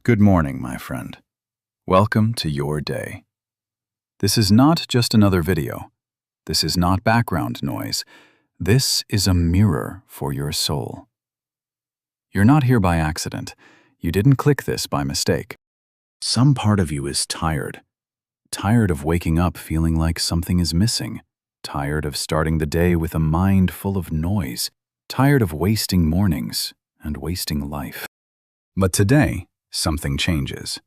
Good morning, my friend. Welcome to your day. This is not just another video. This is not background noise. This is a mirror for your soul. You're not here by accident. You didn't click this by mistake. Some part of you is tired. Tired of waking up feeling like something is missing. Tired of starting the day with a mind full of noise. Tired of wasting mornings and wasting life. But today, something changes.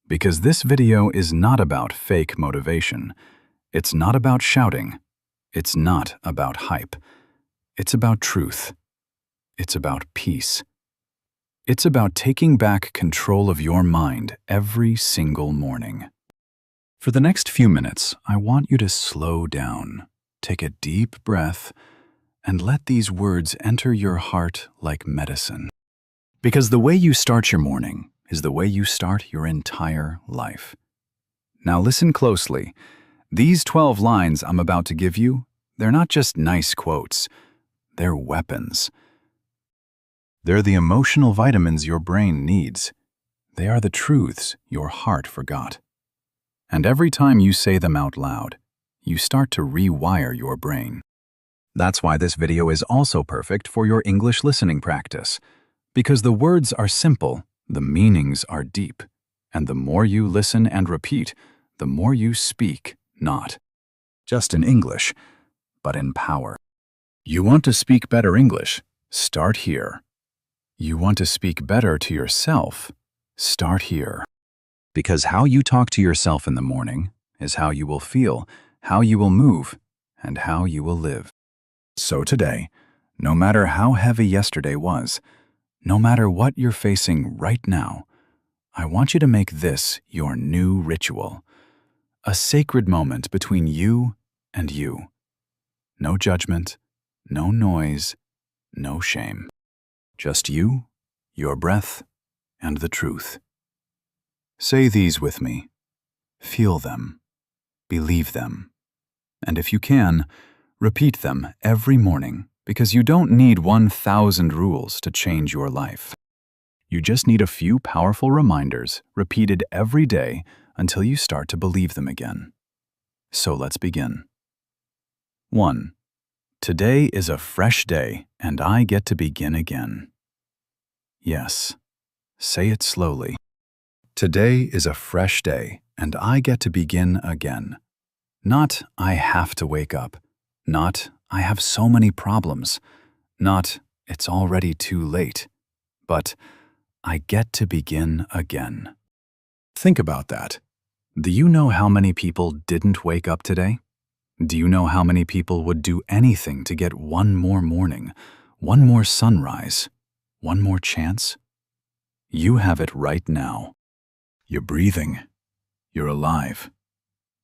Because this video is not about fake motivation. It's not about shouting. It's not about hype. It's about truth. It's about peace. It's about taking back control of your mind every single morning. For the next few minutes, I want you to slow down, take a deep breath, and let these words enter your heart like medicine. Because the way you start your morning is the way you start your entire life. Now listen closely. These 12 lines I'm about to give you, they're not just nice quotes. They're weapons. They're the emotional vitamins your brain needs. They are the truths your heart forgot. And every time you say them out loud, you start to rewire your brain. That's why this video is also perfect for your English listening practice. Because the words are simple, the meanings are deep, and the more you listen and repeat, the more you speak, not just in English, but in power. You want to speak better English? Start here. You want to speak better to yourself? Start here. Because how you talk to yourself in the morning is how you will feel, how you will move, and how you will live. So today, no matter how heavy yesterday was, no matter what you're facing right now, I want you to make this your new ritual. A sacred moment between you and you. No judgment, no noise, no shame. Just you, your breath, and the truth. Say these with me. Feel them. Believe them. And if you can, repeat them every morning. Because you don't need 1,000 rules to change your life. You just need a few powerful reminders repeated every day until you start to believe them again. So let's begin. 1. Today is a fresh day and I get to begin again. Yes. Say it slowly. Today is a fresh day and I get to begin again. Not I have to wake up. Not I have so many problems. Not it's already too late. But I get to begin again. Think about that. Do you know how many people didn't wake up today? Do you know how many people would do anything to get one more morning, one more sunrise, one more chance? You have it right now. You're breathing. You're alive.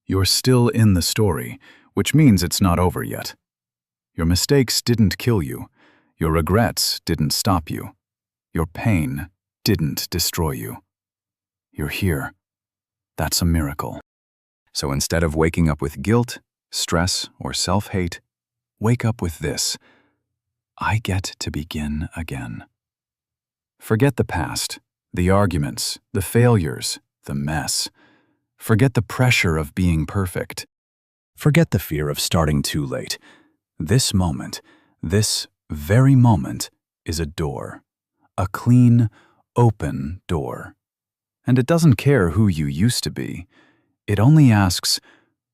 You're still in the story, which means it's not over yet. Your mistakes didn't kill you. Your regrets didn't stop you. Your pain didn't destroy you. You're here. That's a miracle. So instead of waking up with guilt, stress, or self-hate, wake up with this. I get to begin again. Forget the past, the arguments, the failures, the mess. Forget the pressure of being perfect. Forget the fear of starting too late. This moment, this very moment, is a door. A clean, open door. And it doesn't care who you used to be. It only asks,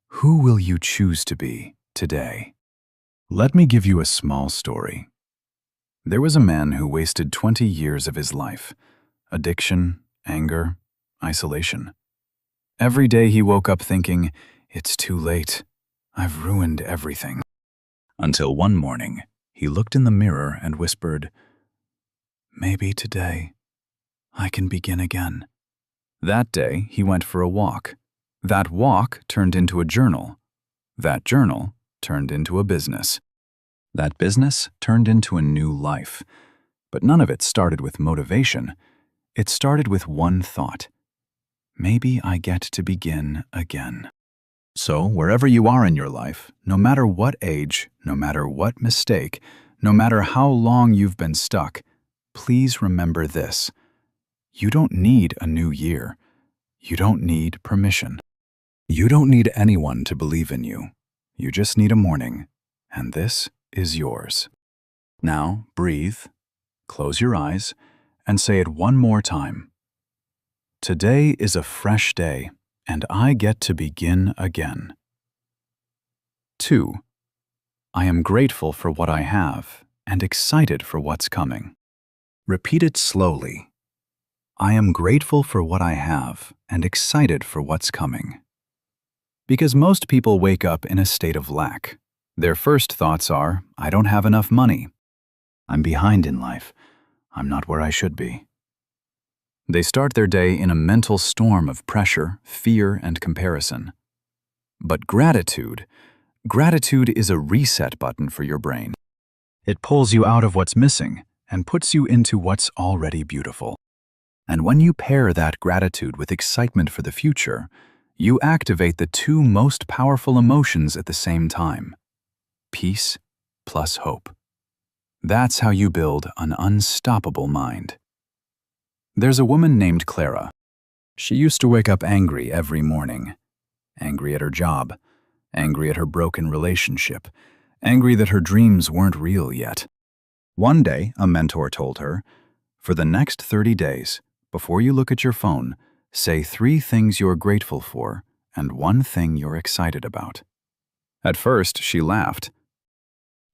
who will you choose to be today? Let me give you a small story. There was a man who wasted 20 years of his life. Addiction, anger, isolation. Every day he woke up thinking, it's too late. I've ruined everything. Until one morning, he looked in the mirror and whispered, maybe today I can begin again. That day, he went for a walk. That walk turned into a journal. That journal turned into a business. That business turned into a new life. But none of it started with motivation. It started with one thought. Maybe I get to begin again. So, wherever you are in your life, no matter what age, no matter what mistake, no matter how long you've been stuck, please remember this. You don't need a new year. You don't need permission. You don't need anyone to believe in you. You just need a morning, and this is yours. Now, breathe, close your eyes, and say it one more time. Today is a fresh day, and I get to begin again. 2. I am grateful for what I have and excited for what's coming. Repeat it slowly. I am grateful for what I have and excited for what's coming. Because most people wake up in a state of lack. Their first thoughts are, I don't have enough money. I'm behind in life. I'm not where I should be. They start their day in a mental storm of pressure, fear, and comparison. But gratitude is a reset button for your brain. It pulls you out of what's missing and puts you into what's already beautiful. And when you pair that gratitude with excitement for the future, you activate the two most powerful emotions at the same time: peace plus hope. That's how you build an unstoppable mind. There's a woman named Clara. She used to wake up angry every morning. Angry at her job, angry at her broken relationship, angry that her dreams weren't real yet. One day, a mentor told her, for the next 30 days, before you look at your phone, say 3 things you're grateful for and 1 thing you're excited about. At first, she laughed.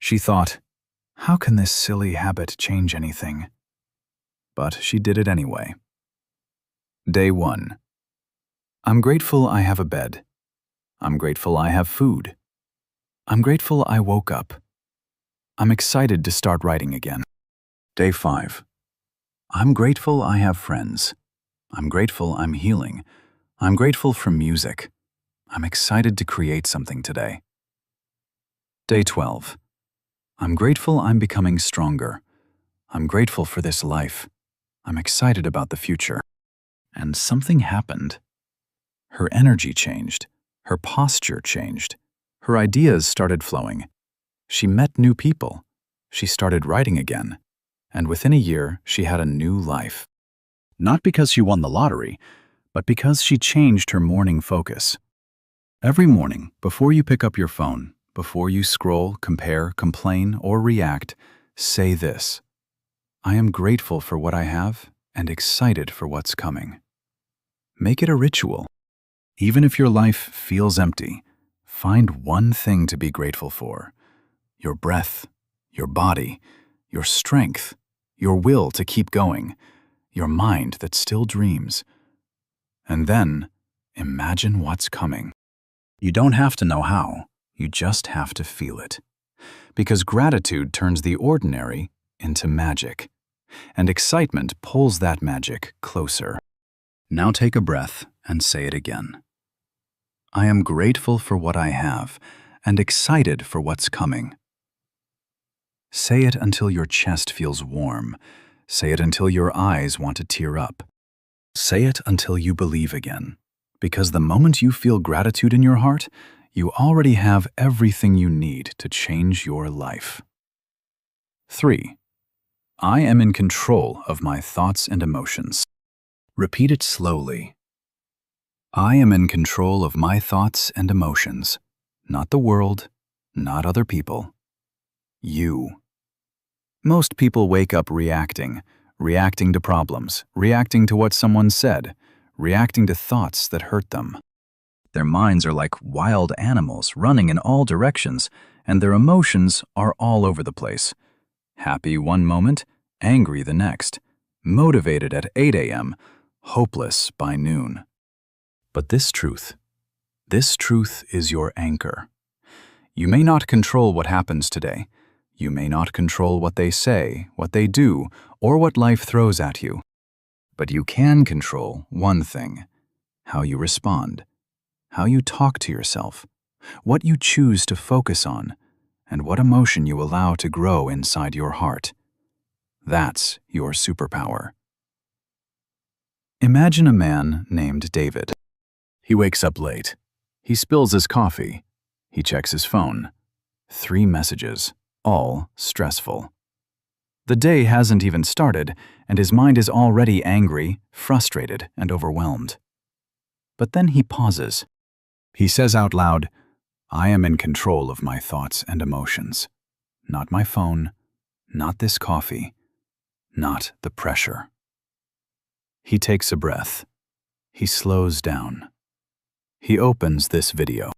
She thought, how can this silly habit change anything? But she did it anyway. Day 1. I'm grateful I have a bed. I'm grateful I have food. I'm grateful I woke up. I'm excited to start writing again. Day 5. I'm grateful I have friends. I'm grateful I'm healing. I'm grateful for music. I'm excited to create something today. Day 12. I'm grateful I'm becoming stronger. I'm grateful for this life. I'm excited about the future. And something happened. Her energy changed. Her posture changed. Her ideas started flowing. She met new people. She started writing again. And within a year, she had a new life. Not because she won the lottery, but because she changed her morning focus. Every morning, before you pick up your phone, before you scroll, compare, complain, or react, say this: I am grateful for what I have and excited for what's coming. Make it a ritual. Even if your life feels empty, find one thing to be grateful for: your breath, your body, your strength, your will to keep going, your mind that still dreams. And then, imagine what's coming. You don't have to know how, you just have to feel it. Because gratitude turns the ordinary into magic, and excitement pulls that magic closer. Now take a breath and say it again. I am grateful for what I have and excited for what's coming. Say it until your chest feels warm. Say it until your eyes want to tear up. Say it until you believe again. Because the moment you feel gratitude in your heart, you already have everything you need to change your life. 3. I am in control of my thoughts and emotions. Repeat it slowly. I am in control of my thoughts and emotions. Not the world, not other people. You. Most people wake up reacting to problems, reacting to what someone said, reacting to thoughts that hurt them. Their minds are like wild animals running in all directions, and their emotions are all over the place. Happy one moment, angry the next, motivated at 8 a.m., hopeless by noon. But this truth is your anchor. You may not control what happens today. You may not control what they say, what they do, or what life throws at you. But you can control one thing: how you respond, how you talk to yourself, what you choose to focus on, and what emotion you allow to grow inside your heart. That's your superpower. Imagine a man named David. He wakes up late. He spills his coffee. He checks his phone. 3 messages, all stressful. The day hasn't even started, and his mind is already angry, frustrated, and overwhelmed. But then he pauses. He says out loud, "I am in control of my thoughts and emotions. Not my phone, not this coffee, not the pressure." He takes a breath. He slows down. He opens this video.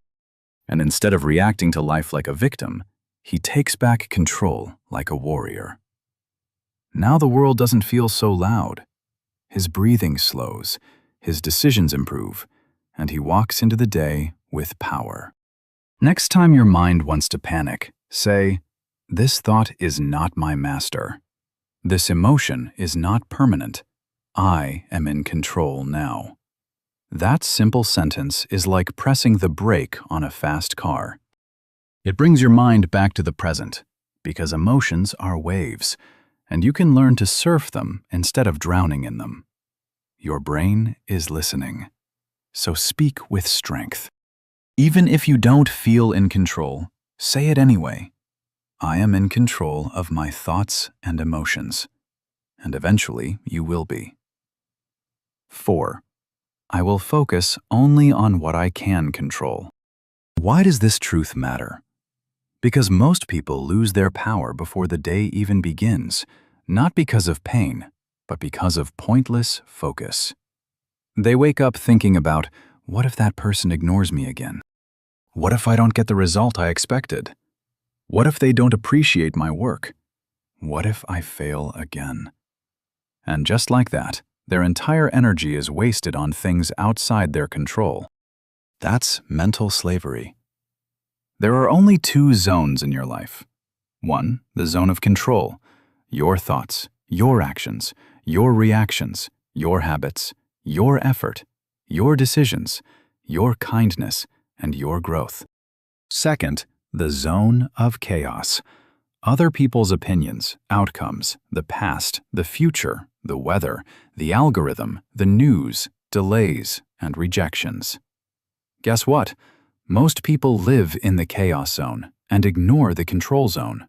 And instead of reacting to life like a victim, he takes back control like a warrior. Now the world doesn't feel so loud. His breathing slows, his decisions improve, and he walks into the day with power. Next time your mind wants to panic, say, "This thought is not my master. This emotion is not permanent. I am in control now." That simple sentence is like pressing the brake on a fast car. It brings your mind back to the present, because emotions are waves, and you can learn to surf them instead of drowning in them. Your brain is listening, so speak with strength. Even if you don't feel in control, say it anyway. I am in control of my thoughts and emotions, and eventually you will be. 4. I will focus only on what I can control. Why does this truth matter? Because most people lose their power before the day even begins, not because of pain, but because of pointless focus. They wake up thinking about, what if that person ignores me again? What if I don't get the result I expected? What if they don't appreciate my work? What if I fail again? And just like that, their entire energy is wasted on things outside their control. That's mental slavery. There are only 2 zones in your life. 1, the zone of control, your thoughts, your actions, your reactions, your habits, your effort, your decisions, your kindness, and your growth. 2nd, the zone of chaos. Other people's opinions, outcomes, the past, the future, the weather, the algorithm, the news, delays, and rejections. Guess what? Most people live in the chaos zone and ignore the control zone.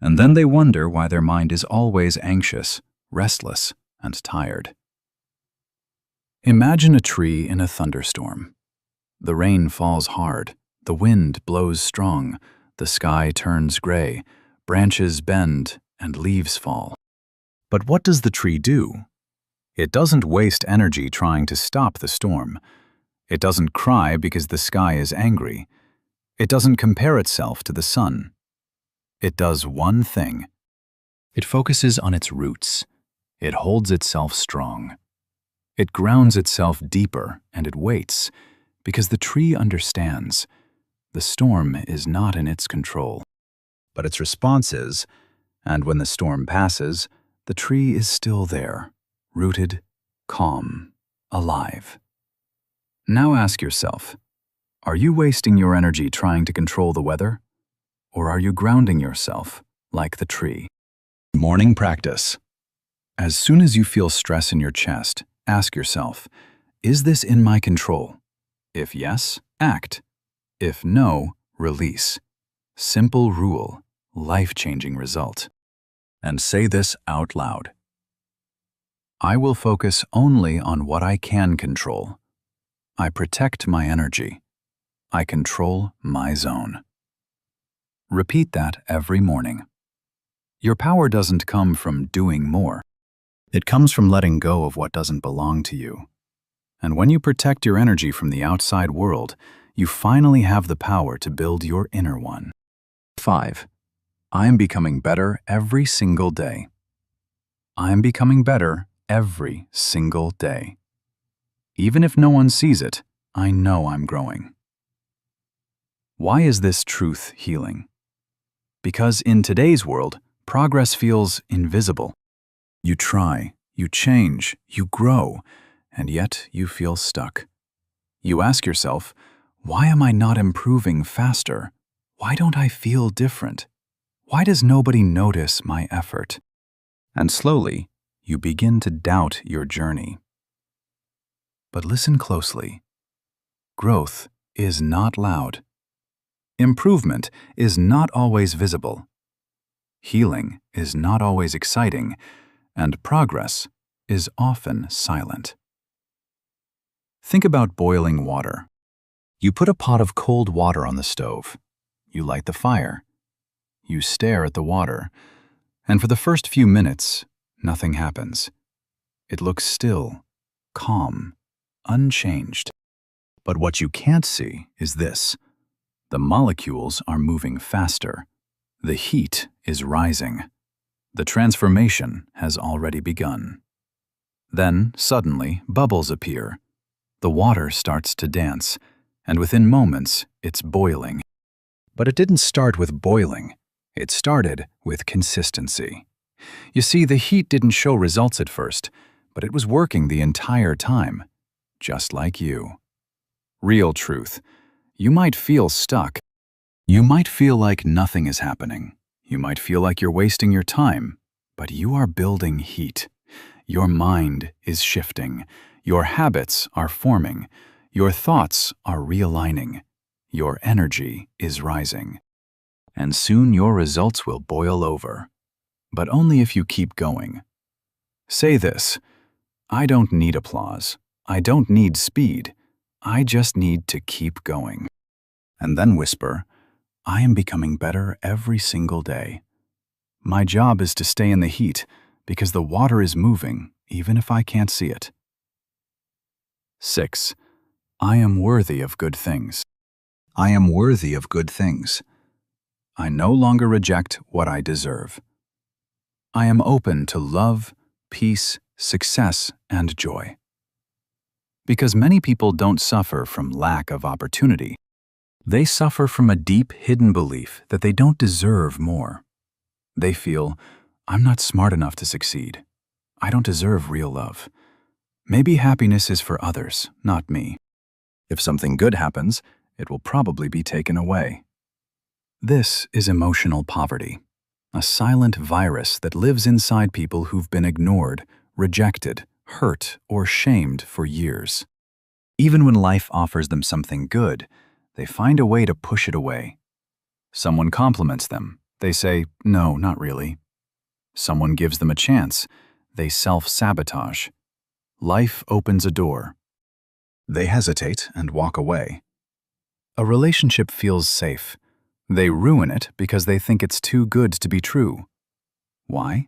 And then they wonder why their mind is always anxious, restless, and tired. Imagine a tree in a thunderstorm. The rain falls hard, the wind blows strong, the sky turns gray, branches bend, and leaves fall. But what does the tree do? It doesn't waste energy trying to stop the storm. It doesn't cry because the sky is angry. It doesn't compare itself to the sun. It does one thing. It focuses on its roots. It holds itself strong. It grounds itself deeper, and it waits, because the tree understands. The storm is not in its control, but its response is, and when the storm passes, the tree is still there, rooted, calm, alive. Now ask yourself, are you wasting your energy trying to control the weather? Or are you grounding yourself like the tree? Morning practice. As soon as you feel stress in your chest, ask yourself, is this in my control? If yes, act. If no, release. Simple rule, life-changing result. And say this out loud. I will focus only on what I can control. I protect my energy. I control my zone. Repeat that every morning. Your power doesn't come from doing more. It comes from letting go of what doesn't belong to you. And when you protect your energy from the outside world, you finally have the power to build your inner one. 5. I am becoming better every single day. I am becoming better every single day. Even if no one sees it, I know I'm growing. Why is this truth healing? Because in today's world, progress feels invisible. You try, you change, you grow, and yet you feel stuck. You ask yourself, why am I not improving faster? Why don't I feel different? Why does nobody notice my effort? And slowly, you begin to doubt your journey. But listen closely. Growth is not loud. Improvement is not always visible. Healing is not always exciting, and progress is often silent. Think about boiling water. You put a pot of cold water on the stove. You light the fire. You stare at the water, and for the first few minutes, nothing happens. It looks still, calm, unchanged. But what you can't see is this. The molecules are moving faster. The heat is rising. The transformation has already begun. Then, suddenly, bubbles appear. The water starts to dance, and within moments, it's boiling. But it didn't start with boiling. It started with consistency. You see, the heat didn't show results at first, but it was working the entire time, just like you. Real truth. You might feel stuck. You might feel like nothing is happening. You might feel like you're wasting your time, but you are building heat. Your mind is shifting. Your habits are forming. Your thoughts are realigning. Your energy is rising. And soon your results will boil over. But only if you keep going. Say this: I don't need applause. I don't need speed. I just need to keep going. And then whisper, I am becoming better every single day. My job is to stay in the heat because the water is moving even if I can't see it. 6. I am worthy of good things. I am worthy of good things. I no longer reject what I deserve. I am open to love, peace, success, and joy. Because many people don't suffer from lack of opportunity. They suffer from a deep hidden belief that they don't deserve more. They feel, I'm not smart enough to succeed. I don't deserve real love. Maybe happiness is for others, not me. If something good happens, it will probably be taken away. This is emotional poverty, a silent virus that lives inside people who've been ignored, rejected, hurt, or shamed for years. Even when life offers them something good, they find a way to push it away. Someone compliments them. They say, no, not really. Someone gives them a chance. They self-sabotage. Life opens a door. They hesitate and walk away. A relationship feels safe. They ruin it because they think it's too good to be true. Why?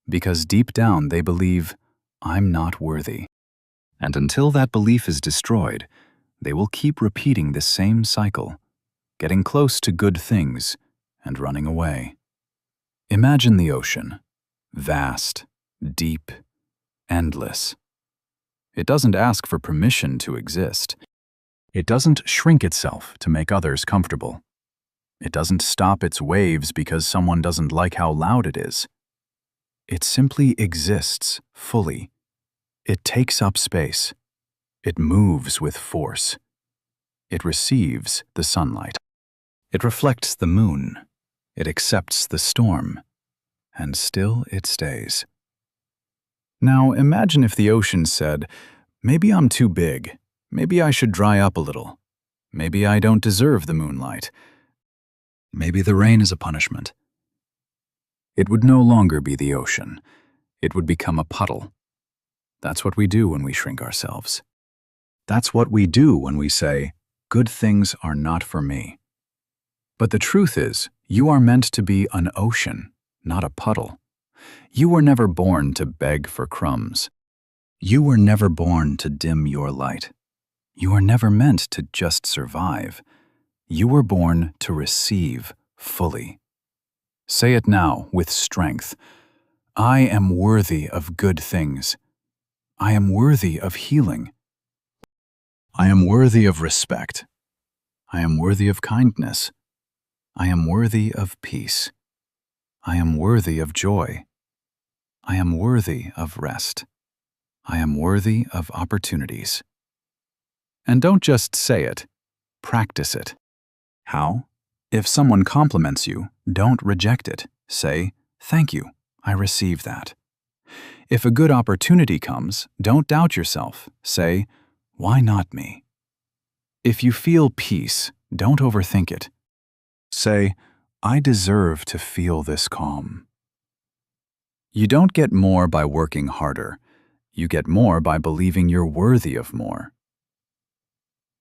Because deep down they believe, I'm not worthy. And until that belief is destroyed, they will keep repeating the same cycle, getting close to good things and running away. Imagine the ocean, vast, deep, endless. It doesn't ask for permission to exist. It doesn't shrink itself to make others comfortable. It doesn't stop its waves because someone doesn't like how loud it is. It simply exists fully. It takes up space. It moves with force. It receives the sunlight. It reflects the moon. It accepts the storm. And still it stays. Now imagine if the ocean said, maybe I'm too big. Maybe I should dry up a little. Maybe I don't deserve the moonlight. Maybe the rain is a punishment. It would no longer be the ocean. It would become a puddle. That's what we do when we shrink ourselves. That's what we do when we say, good things are not for me. But the truth is, you are meant to be an ocean, not a puddle. You were never born to beg for crumbs. You were never born to dim your light. You were never meant to just survive. You were born to receive fully. Say it now with strength. I am worthy of good things. I am worthy of healing. I am worthy of respect. I am worthy of kindness. I am worthy of peace. I am worthy of joy. I am worthy of rest. I am worthy of opportunities. And don't just say it, practice it. How? If someone compliments you, don't reject it. Say, thank you, I receive that. If a good opportunity comes, don't doubt yourself. Say, why not me? If you feel peace, don't overthink it. Say, I deserve to feel this calm. You don't get more by working harder. You get more by believing you're worthy of more.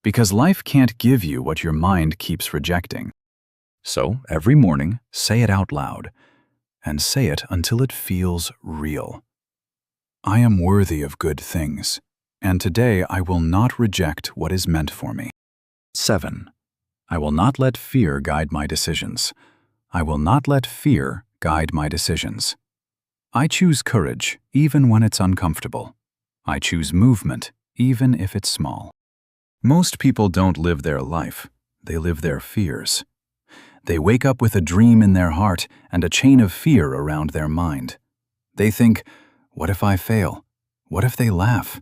Because life can't give you what your mind keeps rejecting. So every morning, say it out loud, and say it until it feels real. I am worthy of good things, and today I will not reject what is meant for me. 7. I will not let fear guide my decisions. I will not let fear guide my decisions. I choose courage, even when it's uncomfortable. I choose movement, even if it's small. Most people don't live their life, they live their fears. They wake up with a dream in their heart and a chain of fear around their mind. They think, what if I fail? What if they laugh?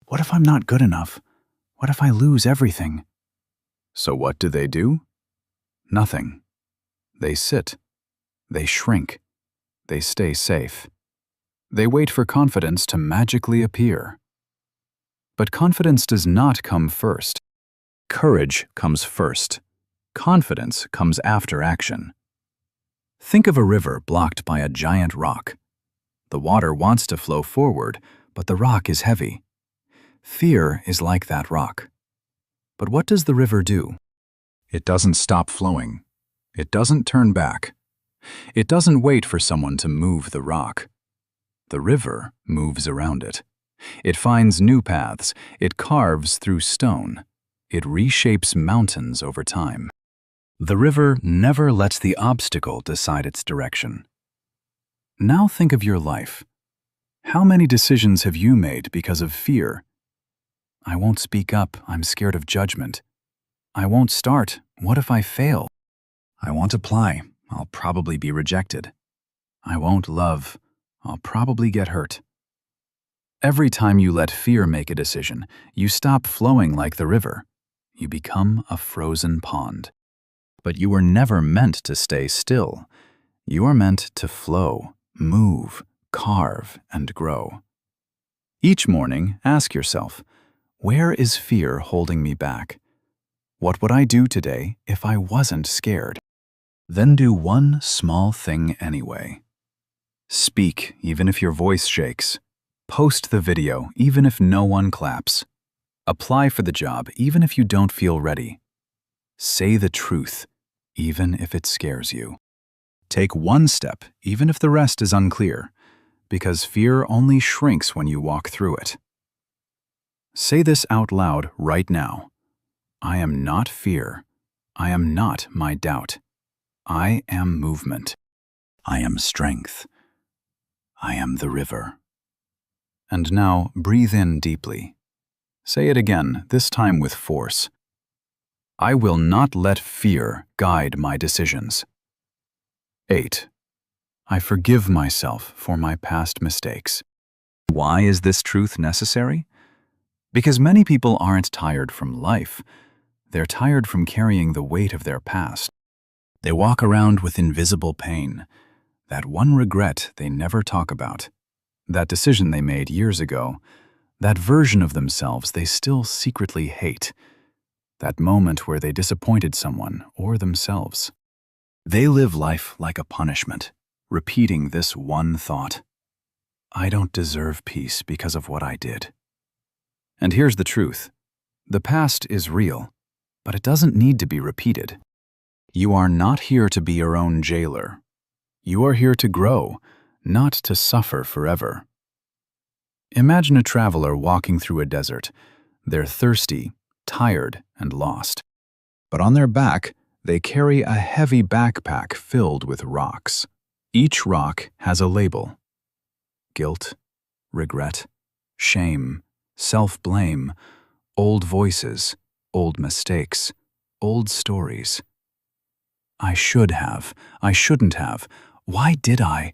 What if I'm not good enough? What if I lose everything? So what do? Nothing. They sit. They shrink. They stay safe. They wait for confidence to magically appear. But confidence does not come first. Courage comes first. Confidence comes after action. Think of a river blocked by a giant rock. The water wants to flow forward, but the rock is heavy. Fear is like that rock. But what does the river do? It doesn't stop flowing. It doesn't turn back. It doesn't wait for someone to move the rock. The river moves around it. It finds new paths. It carves through stone. It reshapes mountains over time. The river never lets the obstacle decide its direction. Now think of your life. How many decisions have you made because of fear? I won't speak up, I'm scared of judgment. I won't start, what if I fail? I won't apply, I'll probably be rejected. I won't love, I'll probably get hurt. Every time you let fear make a decision, you stop flowing like the river. You become a frozen pond. But you were never meant to stay still. You are meant to flow, move, carve, and grow. Each morning, ask yourself, where is fear holding me back? What would I do today if I wasn't scared? Then do one small thing anyway. Speak, even if your voice shakes. Post the video, even if no one claps. Apply for the job, even if you don't feel ready. Say the truth, even if it scares you. Take one step, even if the rest is unclear, because fear only shrinks when you walk through it. Say this out loud right now. I am not fear. I am not my doubt. I am movement. I am strength. I am the river. And now breathe in deeply. Say it again, this time with force. I will not let fear guide my decisions. 8. I forgive myself for my past mistakes. Why is this truth necessary? Because many people aren't tired from life. They're tired from carrying the weight of their past. They walk around with invisible pain, that one regret they never talk about, that decision they made years ago, that version of themselves they still secretly hate, that moment where they disappointed someone or themselves. They live life like a punishment, repeating this one thought. I don't deserve peace because of what I did. And here's the truth. The past is real, but it doesn't need to be repeated. You are not here to be your own jailer. You are here to grow, not to suffer forever. Imagine a traveler walking through a desert. They're thirsty, tired, and lost. But on their back, they carry a heavy backpack filled with rocks. Each rock has a label. Guilt, regret, shame, self-blame, old voices, old mistakes, old stories. I should have, I shouldn't have, why did I?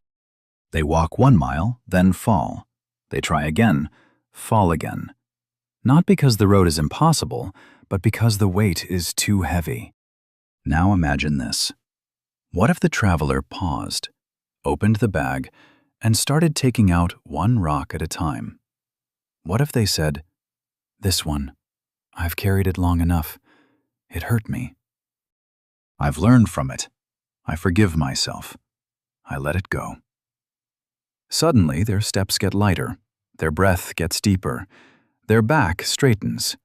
They walk 1 mile, then fall. They try again, fall again. Not because the road is impossible, but because the weight is too heavy. Now imagine this. What if the traveler paused, opened the bag, and started taking out one rock at a time? What if they said, this one, I've carried it long enough. It hurt me. I've learned from it. I forgive myself. I let it go. Suddenly, their steps get lighter, their breath gets deeper, their back straightens.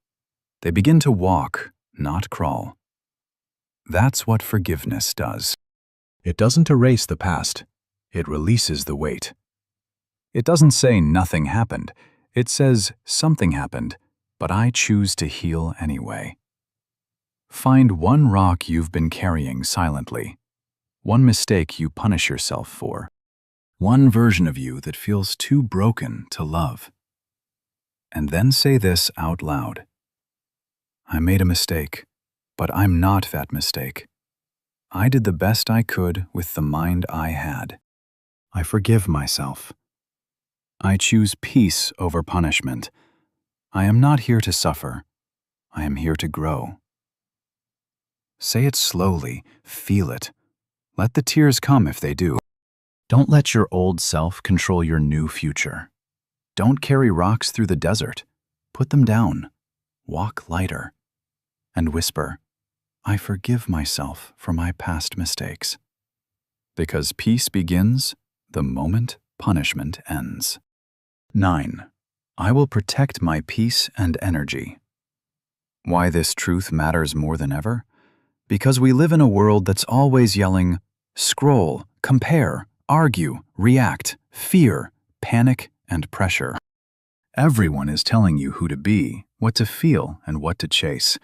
They begin to walk, not crawl. That's what forgiveness does. It doesn't erase the past. It releases the weight. It doesn't say nothing happened. It says something happened, but I choose to heal anyway. Find one rock you've been carrying silently, one mistake you punish yourself for, one version of you that feels too broken to love. And then say this out loud. I made a mistake, but I'm not that mistake. I did the best I could with the mind I had. I forgive myself. I choose peace over punishment. I am not here to suffer. I am here to grow. Say it slowly, feel it. Let the tears come if they do. Don't let your old self control your new future. Don't carry rocks through the desert. Put them down. Walk lighter. And whisper, I forgive myself for my past mistakes. Because peace begins the moment punishment ends. 9. I will protect my peace and energy. Why this truth matters more than ever? Because we live in a world that's always yelling, scroll, compare, argue, react, fear, panic, and pressure. Everyone is telling you who to be, what to feel, and what to chase.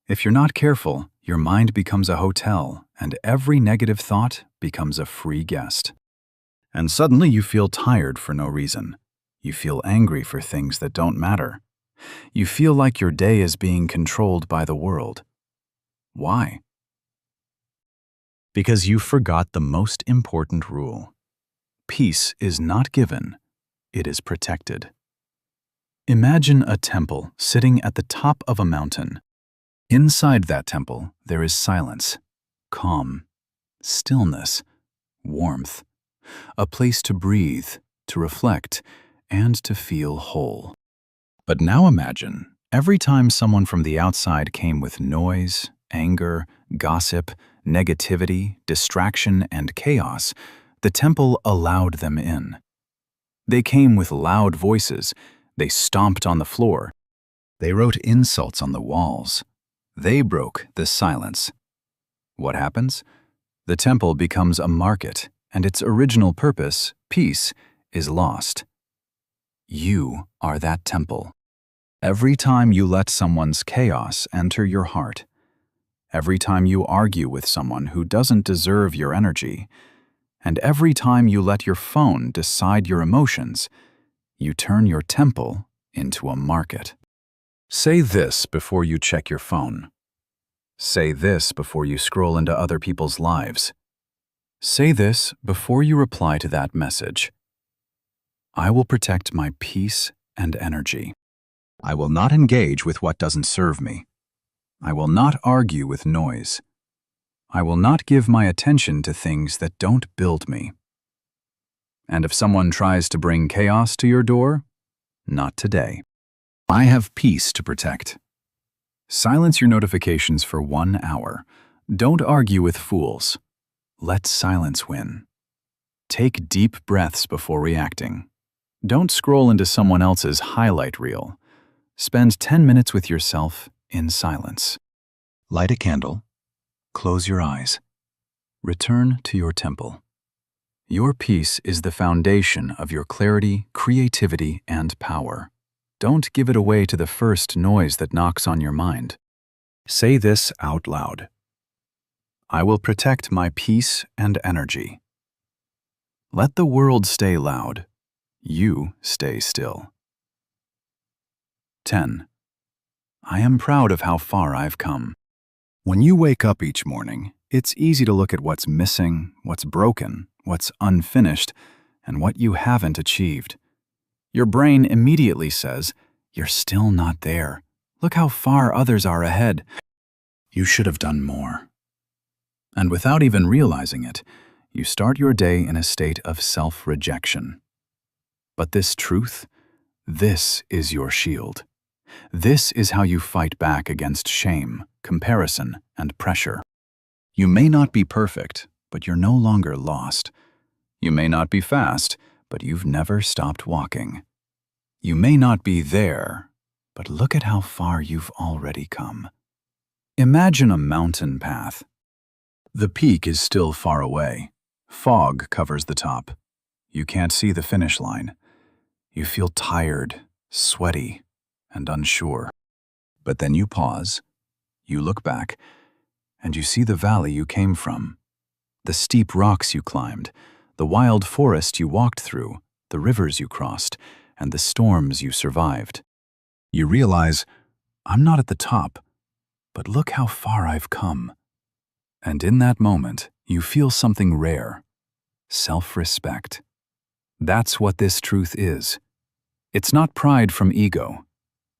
If you're not careful, your mind becomes a hotel, and every negative thought becomes a free guest. And suddenly you feel tired for no reason. You feel angry for things that don't matter. You feel like your day is being controlled by the world. Why? Because you forgot the most important rule. Peace is not given, it is protected. Imagine a temple sitting at the top of a mountain. Inside that temple, there is silence, calm, stillness, warmth, a place to breathe, to reflect, and to feel whole. But now imagine, every time someone from the outside came with noise, anger, gossip, negativity, distraction, and chaos, the temple allowed them in. They came with loud voices, they stomped on the floor, they wrote insults on the walls. They broke the silence. What happens? The temple becomes a market, and its original purpose, peace, is lost. You are that temple. Every time you let someone's chaos enter your heart, every time you argue with someone who doesn't deserve your energy, and every time you let your phone decide your emotions, you turn your temple into a market. Say this before you check your phone. Say this before you scroll into other people's lives. Say this before you reply to that message. I will protect my peace and energy. I will not engage with what doesn't serve me. I will not argue with noise. I will not give my attention to things that don't build me. And if someone tries to bring chaos to your door, not today. I have peace to protect. Silence your notifications for 1 hour. Don't argue with fools. Let silence win. Take deep breaths before reacting. Don't scroll into someone else's highlight reel. Spend 10 minutes with yourself in silence. Light a candle. Close your eyes. Return to your temple. Your peace is the foundation of your clarity, creativity, and power. Don't give it away to the first noise that knocks on your mind. Say this out loud. I will protect my peace and energy. Let the world stay loud. You stay still. 10. I am proud of how far I've come. When you wake up each morning, it's easy to look at what's missing, what's broken, what's unfinished, and what you haven't achieved. Your brain immediately says, you're still not there. Look how far others are ahead. You should have done more. And without even realizing it, you start your day in a state of self-rejection. But this truth, this is your shield. This is how you fight back against shame, comparison, and pressure. You may not be perfect, but you're no longer lost. You may not be fast, but you've never stopped walking. You may not be there, but look at how far you've already come. Imagine a mountain path. The peak is still far away. Fog covers the top. You can't see the finish line. You feel tired, sweaty, and unsure. But then you pause, you look back, and you see the valley you came from, the steep rocks you climbed, the wild forest you walked through, the rivers you crossed, and the storms you survived. You realize, I'm not at the top, but look how far I've come. And in that moment, you feel something rare: self-respect. That's what this truth is. It's not pride from ego.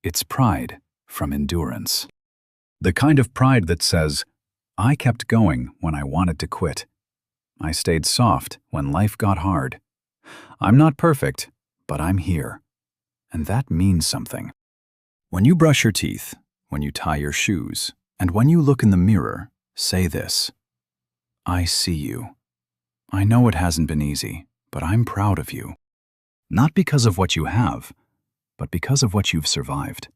It's pride from endurance. The kind of pride that says, I kept going when I wanted to quit. I stayed soft when life got hard. I'm not perfect, but I'm here. And that means something. When you brush your teeth, when you tie your shoes, and when you look in the mirror, say this: I see you. I know it hasn't been easy, but I'm proud of you. Not because of what you have, but because of what you've survived.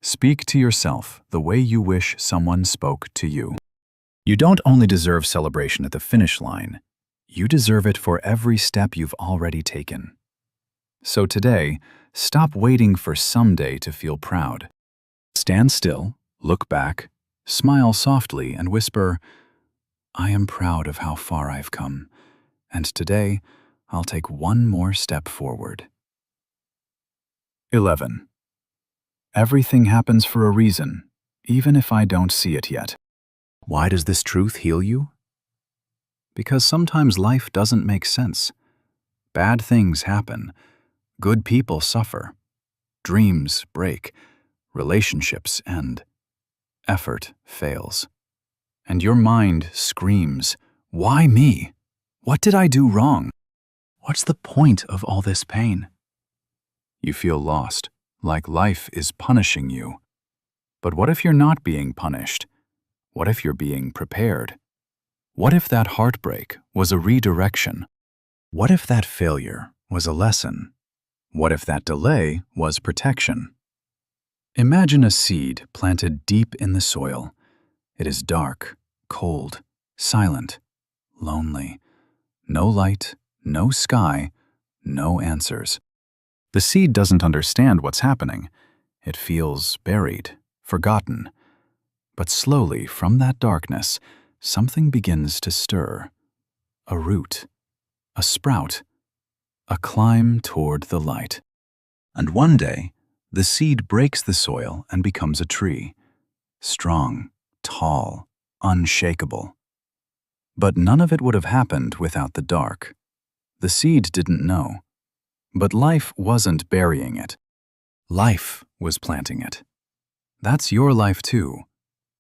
Speak to yourself the way you wish someone spoke to you. You don't only deserve celebration at the finish line, you deserve it for every step you've already taken. So today, stop waiting for someday to feel proud. Stand still, look back, smile softly, and whisper, I am proud of how far I've come, and today I'll take one more step forward. 11. Everything happens for a reason, even if I don't see it yet. Why does this truth heal you? Because sometimes life doesn't make sense. Bad things happen. Good people suffer. Dreams break. Relationships end. Effort fails. And your mind screams, why me? What did I do wrong? What's the point of all this pain? You feel lost, like life is punishing you. But what if you're not being punished? What if you're being prepared? What if that heartbreak was a redirection? What if that failure was a lesson? What if that delay was protection? Imagine a seed planted deep in the soil. It is dark, cold, silent, lonely. No light, no sky, no answers. The seed doesn't understand what's happening. It feels buried, forgotten. But slowly, from that darkness, something begins to stir. A root, a sprout, a climb toward the light. And one day, the seed breaks the soil and becomes a tree. Strong, tall, unshakable. But none of it would have happened without the dark. The seed didn't know. But life wasn't burying it. Life was planting it. That's your life too.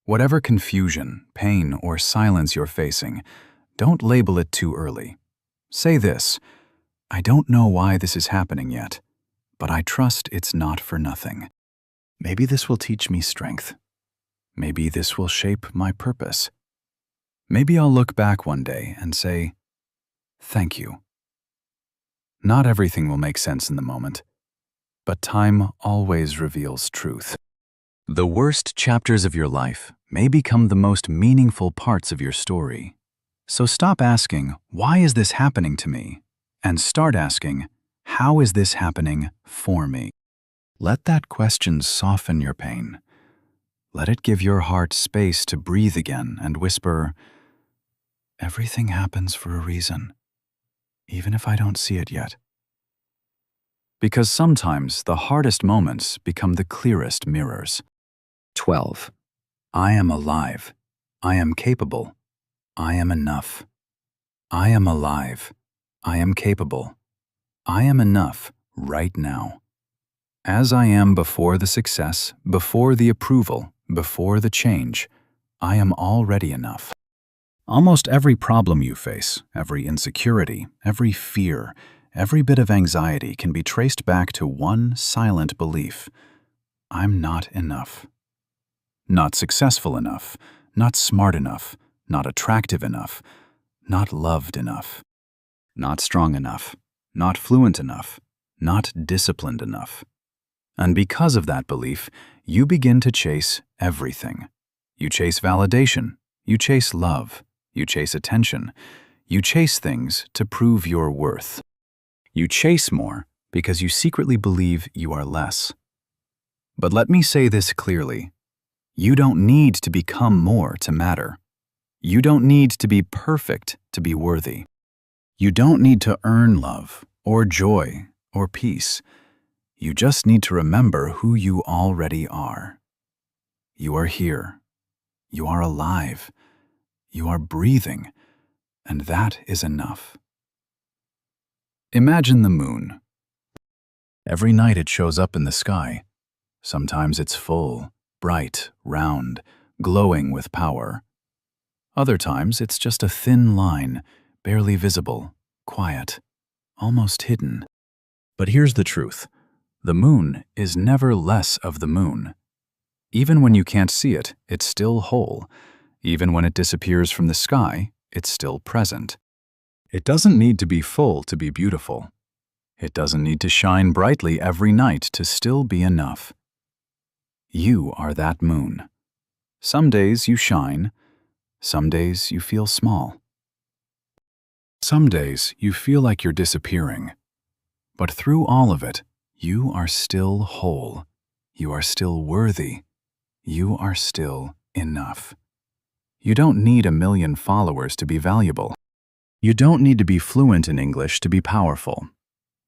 Whatever confusion, pain, or silence you're facing, don't label it too early. Say this: I don't know why this is happening yet, but I trust it's not for nothing. Maybe this will teach me strength. Maybe this will shape my purpose. Maybe I'll look back one day and say, thank you. Not everything will make sense in the moment, but time always reveals truth. The worst chapters of your life may become the most meaningful parts of your story. So stop asking, why is this happening to me? And start asking, how is this happening for me? Let that question soften your pain. Let it give your heart space to breathe again and whisper, everything happens for a reason, even if I don't see it yet. Because sometimes the hardest moments become the clearest mirrors. 12. I am alive. I am capable. I am enough. I am alive. I am capable. I am enough right now. As I am before the success, before the approval, before the change, I am already enough. Almost every problem you face, every insecurity, every fear, every bit of anxiety can be traced back to one silent belief: I'm not enough. Not successful enough, not smart enough, not attractive enough, not loved enough, not strong enough, not fluent enough, not disciplined enough. And because of that belief, you begin to chase everything. You chase validation, you chase love, you chase attention, you chase things to prove your worth. You chase more because you secretly believe you are less. But let me say this clearly. You don't need to become more to matter. You don't need to be perfect to be worthy. You don't need to earn love or joy or peace. You just need to remember who you already are. You are here. You are alive. You are breathing. And that is enough. Imagine the moon. Every night it shows up in the sky. Sometimes it's full, bright, round, glowing with power. Other times it's just a thin line, barely visible, quiet, almost hidden. But here's the truth. The moon is never less of the moon. Even when you can't see it, it's still whole. Even when it disappears from the sky, it's still present. It doesn't need to be full to be beautiful. It doesn't need to shine brightly every night to still be enough. You are that moon. Some days you shine. Some days you feel small. Some days you feel like you're disappearing. But through all of it, you are still whole. You are still worthy. You are still enough. You don't need 1 million followers to be valuable. You don't need to be fluent in English to be powerful.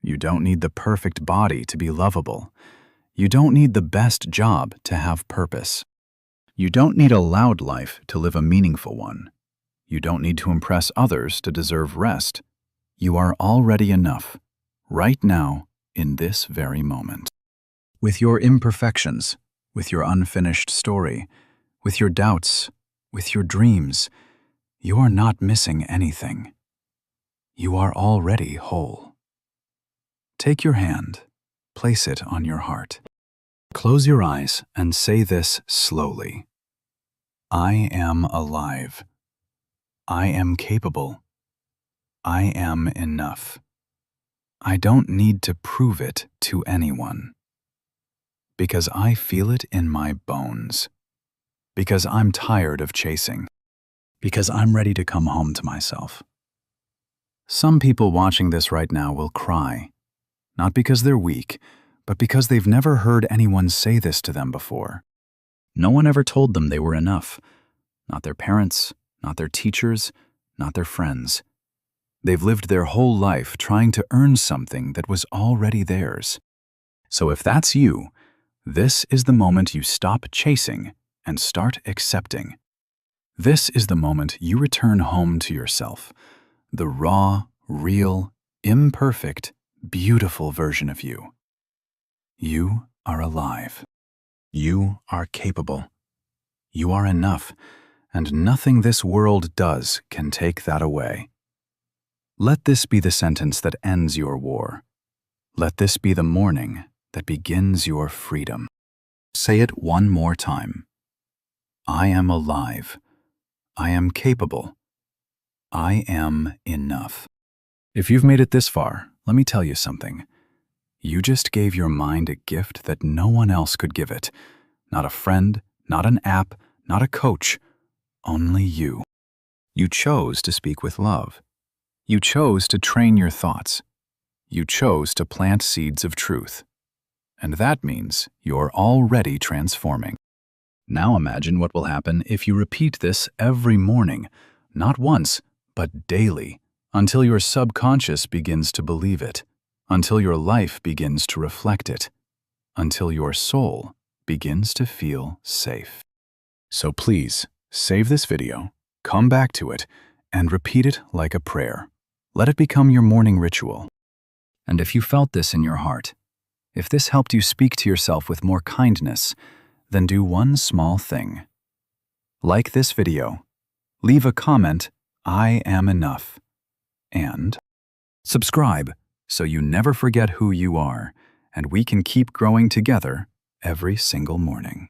You don't need the perfect body to be lovable. You don't need the best job to have purpose. You don't need a loud life to live a meaningful one. You don't need to impress others to deserve rest. You are already enough, right now, in this very moment. With your imperfections, with your unfinished story, with your doubts, with your dreams, you are not missing anything. You are already whole. Take your hand, place it on your heart. Close your eyes and say this slowly. I am alive. I am capable. I am enough. I don't need to prove it to anyone. Because I feel it in my bones. Because I'm tired of chasing. Because I'm ready to come home to myself. Some people watching this right now will cry, not because they're weak, but because they've never heard anyone say this to them before. No one ever told them they were enough. Not their parents, not their teachers, not their friends. They've lived their whole life trying to earn something that was already theirs. So if that's you, this is the moment you stop chasing and start accepting. This is the moment you return home to yourself, the raw, real, imperfect, beautiful version of you. You are alive. You are capable. You are enough, and nothing this world does can take that away. Let this be the sentence that ends your war. Let this be the morning that begins your freedom. Say it one more time. I am alive. I am capable. I am enough. If you've made it this far, let me tell you something. You just gave your mind a gift that no one else could give it. Not a friend, not an app, not a coach. Only you. You chose to speak with love. You chose to train your thoughts. You chose to plant seeds of truth. And that means you're already transforming. Now imagine what will happen if you repeat this every morning, not once, but daily, until your subconscious begins to believe it, until your life begins to reflect it, until your soul begins to feel safe. So please, save this video, come back to it, and repeat it like a prayer. Let it become your morning ritual. And if you felt this in your heart, if this helped you speak to yourself with more kindness, then do one small thing. Like this video, leave a comment, I am enough, and subscribe so you never forget who you are, and we can keep growing together every single morning.